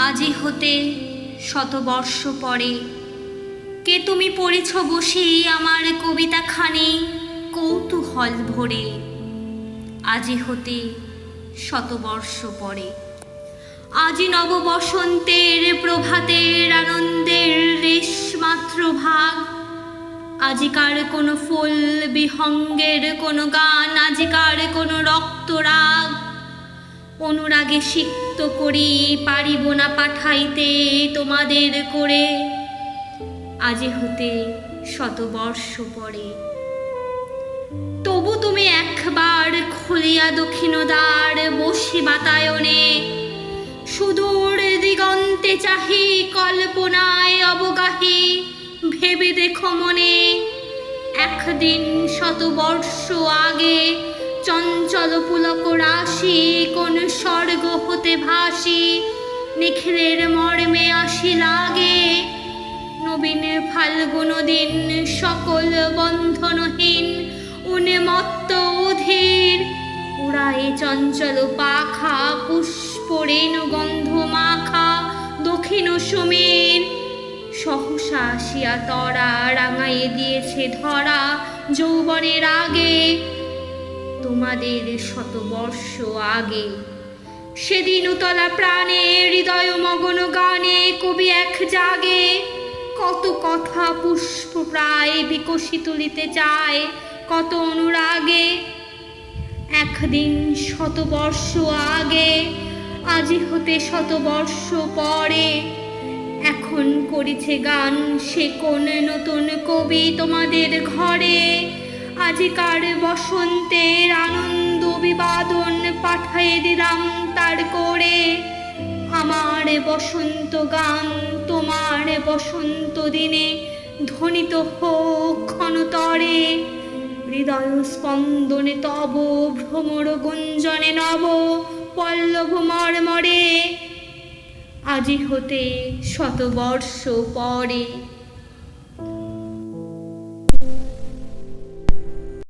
আজি হতে শতবর্ষ পরে কে তুমি পড়েছ বসে আমার কবিতাখানি কৌতূহল ভরে। আজি হতে শতবর্ষ পরে আজি নব বসন্তের প্রভাতের আনন্দের রেশমাত্র ভাগ। আজিকার কোনো ফুল বিহঙ্গের কোনো গান, আজিকার কোনো রক্তরাগ। অনুরাগে সিক্ত করি পারিব না পাঠাইতে তোমাদের করে। আজি হতে শতবর্ষ পরে তবু তুমি একবার খুলিয়া দক্ষিণ দ্বার বসি বাতায়নে। সুদূর দিগন্তে চাহি কল্পনায় অবগাহী ভেবে দেখো মনে। একদিন শতবর্ষ আগে চঞ্চল পুলক রাশি কোন স্বর্গ হতে ভাসি নিখিলের মর্মে আসি লাগে। নবীন ফাল্গুন দিন সকল বন্ধনহীন উন্মত্ত অধীর উড়ায়ে চঞ্চল পাখা পুষ্প রেণু গন্ধ মাখা দক্ষিণ সমীর। সহসা আসিয়া তরা রাঙাইয়ে দিয়েছে ধরা যৌবনের আগে তোমাদের শতবর্ষ আগে। সেদিন উতলা প্রাণে হৃদয় মগন গানে কবি এক জাগে। কত কথা পুষ্প প্রায় বিকশি তুলিতে চায় কত অনুরাগে। একদিন শতবর্ষ আগে আজি হতে শতবর্ষ পরে এখন করিছে গান সে কোন নতুন কবি তোমাদের ঘরে। আজিকার বসন্তের আনন্দ বিবাদন পাঠাইয়ে দিলাম তার করে। আমার বসন্ত গান তোমার বসন্ত দিনে ধ্বনিত হোক ক্ষণতরে। হৃদয় স্পন্দনে তব ভ্রমর গুঞ্জনে নব পল্লব মর্মরে। আজি হতে শতবর্ষ পরে।